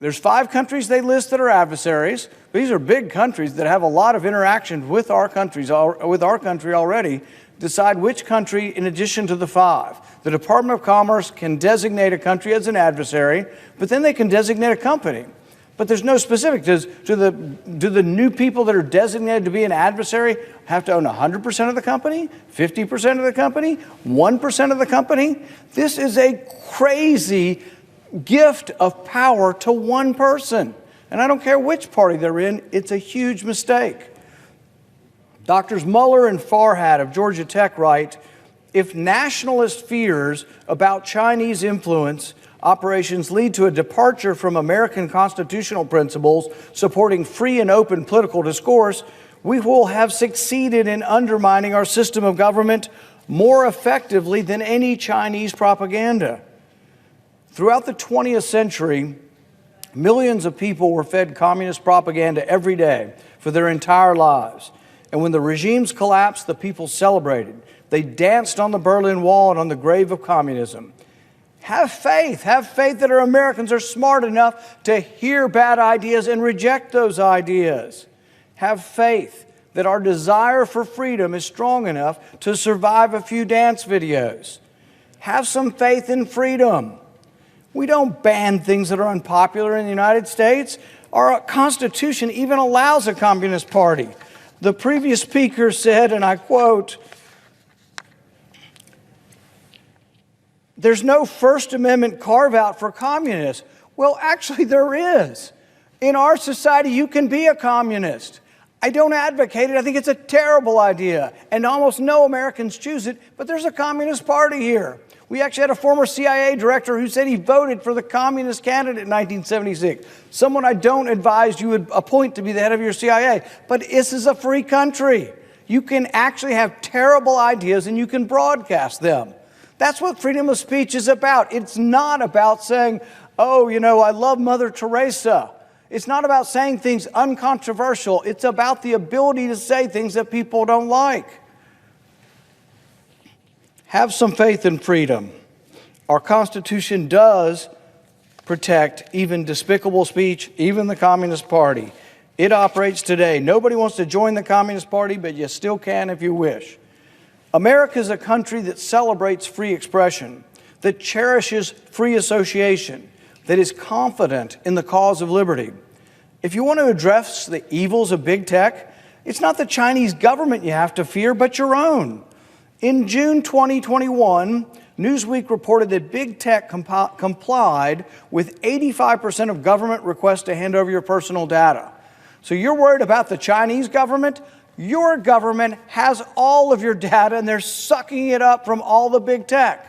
There's 5 countries they list that are adversaries. These are big countries that have a lot of interaction with our country already. Decide which country in addition to the 5. The Department of Commerce can designate a country as an adversary, but then they can designate a company. But there's no specific. Do the new people that are designated to be an adversary have to own 100% of the company, 50% of the company, 1% of the company? This is a crazy gift of power to one person. And I don't care which party they're in, it's a huge mistake. Doctors Muller and Farhad of Georgia Tech write, if nationalist fears about Chinese influence operations lead to a departure from American constitutional principles supporting free and open political discourse, we will have succeeded in undermining our system of government more effectively than any Chinese propaganda. Throughout the 20th century, millions of people were fed communist propaganda every day for their entire lives. And when the regimes collapsed, the people celebrated. They danced on the Berlin Wall and on the grave of communism. Have faith that our Americans are smart enough to hear bad ideas and reject those ideas. Have faith that our desire for freedom is strong enough to survive a few dance videos. Have some faith in freedom. We don't ban things that are unpopular in the United States. Our Constitution even allows a communist party. The previous speaker said, and I quote, there's no First Amendment carve-out for communists. Well, actually there is. In our society, you can be a communist. I don't advocate it. I think it's a terrible idea. And almost no Americans choose it, but there's a communist party here. We actually had a former CIA director who said he voted for the communist candidate in 1976. Someone I don't advise you would appoint to be the head of your CIA. But this is a free country. You can actually have terrible ideas and you can broadcast them. That's what freedom of speech is about. It's not about saying, oh, I love Mother Teresa. It's not about saying things uncontroversial. It's about the ability to say things that people don't like. Have some faith in freedom. Our Constitution does protect even despicable speech, even the Communist Party. It operates today. Nobody wants to join the Communist Party, but you still can if you wish. America is a country that celebrates free expression, that cherishes free association, that is confident in the cause of liberty. If you want to address the evils of big tech, it's not the Chinese government you have to fear, but your own. In June 2021, Newsweek reported that big tech complied with 85% of government requests to hand over your personal data. So you're worried about the Chinese government? Your government has all of your data and they're sucking it up from all the big tech.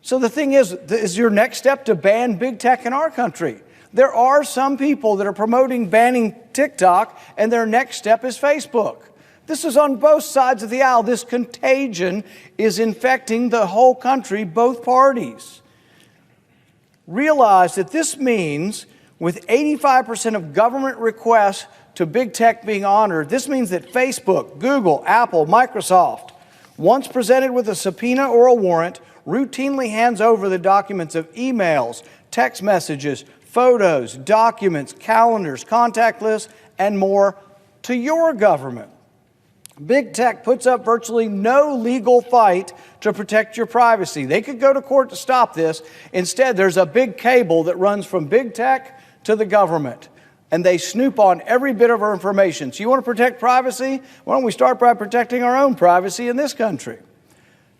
So the thing is your next step to ban big tech in our country? There are some people that are promoting banning TikTok and their next step is Facebook. This is on both sides of the aisle. This contagion is infecting the whole country, both parties. Realize that this means with 85% of government requests to big tech being honored, this means that Facebook, Google, Apple, Microsoft, once presented with a subpoena or a warrant, routinely hands over the documents of emails, text messages, photos, documents, calendars, contact lists, and more to your government. Big tech puts up virtually no legal fight to protect your privacy. They could go to court to stop this. Instead, there's a big cable that runs from big tech to the government, and they snoop on every bit of our information. So you want to protect privacy? Why don't we start by protecting our own privacy in this country?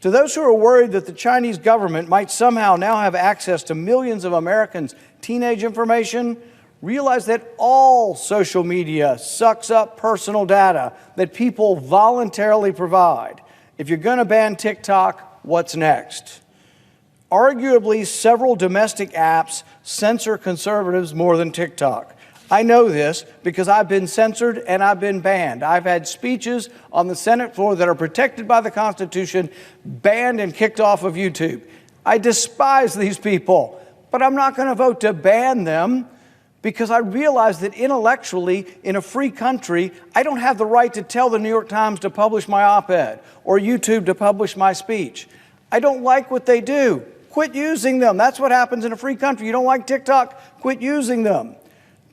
To those who are worried that the Chinese government might somehow now have access to millions of Americans' teenage information, realize that all social media sucks up personal data that people voluntarily provide. If you're going to ban TikTok, what's next? Arguably, several domestic apps censor conservatives more than TikTok. I know this because I've been censored and I've been banned. I've had speeches on the Senate floor that are protected by the Constitution, banned and kicked off of YouTube. I despise these people, but I'm not going to vote to ban them because I realize that intellectually, in a free country, I don't have the right to tell the New York Times to publish my op-ed or YouTube to publish my speech. I don't like what they do. Quit using them. That's what happens in a free country. You don't like TikTok? Quit using them.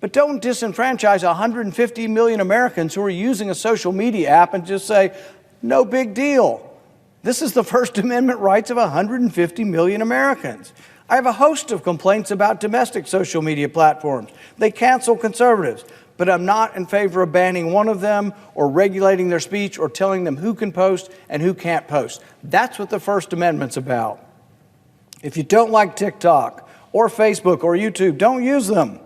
But don't disenfranchise 150 million Americans who are using a social media app and just say, no big deal. This is the First Amendment rights of 150 million Americans. I have a host of complaints about domestic social media platforms. They cancel conservatives, but I'm not in favor of banning one of them or regulating their speech or telling them who can post and who can't post. That's what the First Amendment's about. If you don't like TikTok or Facebook or YouTube, don't use them.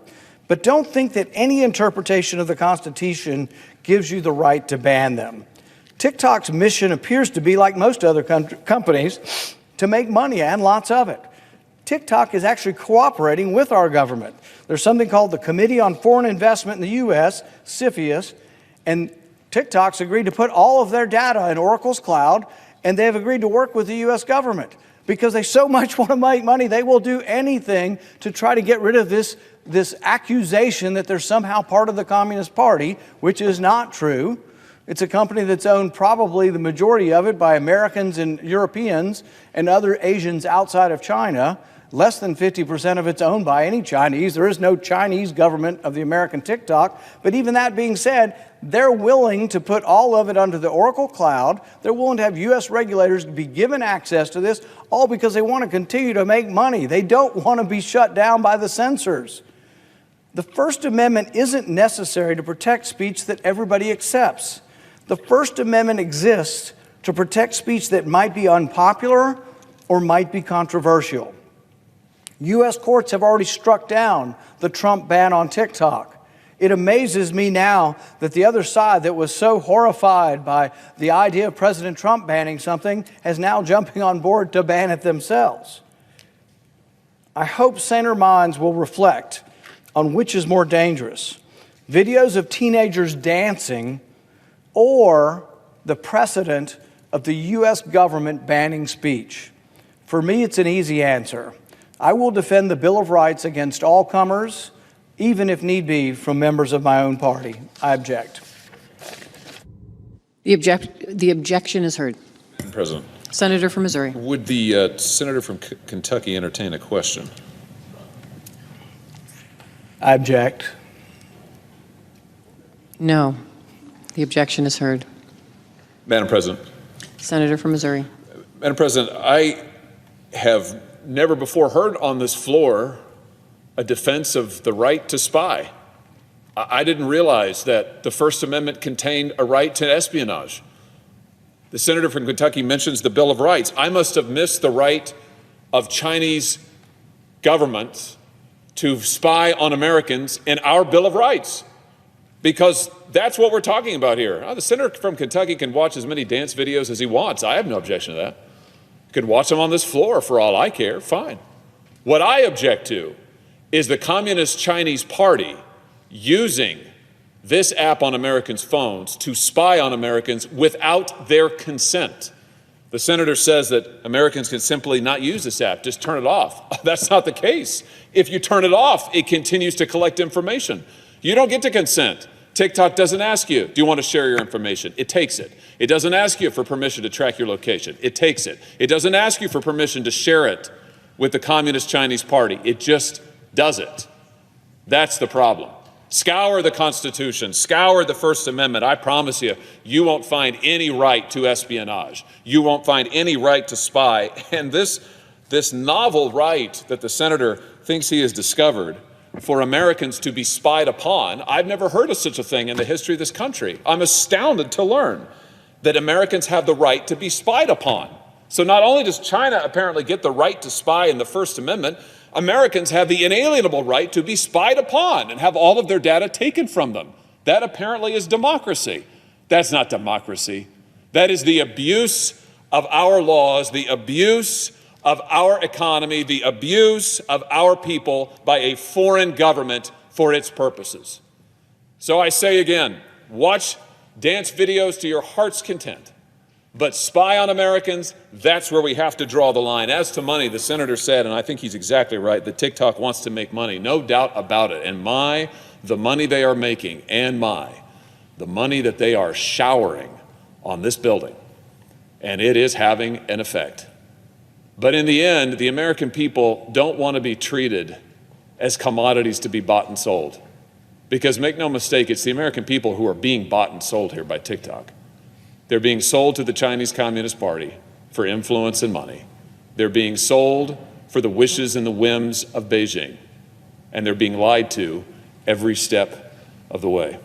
But don't think that any interpretation of the Constitution gives you the right to ban them. TikTok's mission appears to be, like most other companies, to make money, and lots of it. TikTok is actually cooperating with our government. There's something called the Committee on Foreign Investment in the U.S., CFIUS, and TikTok's agreed to put all of their data in Oracle's cloud, and they've agreed to work with the U.S. government. Because they so much want to make money, they will do anything to try to get rid of this accusation that they're somehow part of the Communist Party, which is not true. It's a company that's owned, probably the majority of it, by Americans and Europeans and other Asians outside of China. Less than 50% of it's owned by any Chinese. There is no Chinese government of the American TikTok. But even that being said, they're willing to put all of it under the Oracle cloud. They're willing to have U.S. regulators be given access to this, all because they want to continue to make money. They don't want to be shut down by the censors. The First Amendment isn't necessary to protect speech that everybody accepts. The First Amendment exists to protect speech that might be unpopular or might be controversial. U.S. courts have already struck down the Trump ban on TikTok. It amazes me now that the other side that was so horrified by the idea of President Trump banning something is now jumping on board to ban it themselves. I hope saner minds will reflect on which is more dangerous: videos of teenagers dancing or the precedent of the U.S. government banning speech. For me, it's an easy answer. I will defend the Bill of Rights against all comers, even if need be from members of my own party. I object. The objection is heard. Madam President. Senator from Missouri. Would the senator from Kentucky entertain a question? I object. No. The objection is heard. Madam President. Senator from Missouri. Madam President, I have never before heard on this floor a defense of the right to spy. I didn't realize that the First Amendment contained a right to espionage. The senator from Kentucky mentions the Bill of Rights. I must have missed the right of Chinese government to spy on Americans in our Bill of Rights, because that's what we're talking about here. The senator from Kentucky can watch as many dance videos as he wants. I have no objection to that. He could watch them on this floor for all I care. Fine. What I object to is the Communist Chinese Party using this app on Americans' phones to spy on Americans without their consent. The senator says that Americans can simply not use this app, just turn it off. That's not the case. If you turn it off, it continues to collect information. You don't get to consent. TikTok doesn't ask you, do you want to share your information? It takes it. It doesn't ask you for permission to track your location. It takes it. It doesn't ask you for permission to share it with the Communist Chinese Party. It just does it. That's the problem. Scour the Constitution, scour the First Amendment. I promise you, you won't find any right to espionage. You won't find any right to spy. And this novel right that the senator thinks he has discovered for Americans to be spied upon, I've never heard of such a thing in the history of this country. I'm astounded to learn that Americans have the right to be spied upon. So not only does China apparently get the right to spy in the First Amendment, Americans have the inalienable right to be spied upon and have all of their data taken from them. That apparently is democracy. That's not democracy. That is the abuse of our laws, the abuse of our economy, the abuse of our people by a foreign government for its purposes. So I say again, watch dance videos to your heart's content. But spy on Americans, that's where we have to draw the line. As to money, the senator said, and I think he's exactly right, that TikTok wants to make money, no doubt about it. And the money they are making, and the money that they are showering on this building, and it is having an effect. But in the end, the American people don't want to be treated as commodities to be bought and sold. Because make no mistake, it's the American people who are being bought and sold here by TikTok. They're being sold to the Chinese Communist Party for influence and money. They're being sold for the wishes and the whims of Beijing. And they're being lied to every step of the way.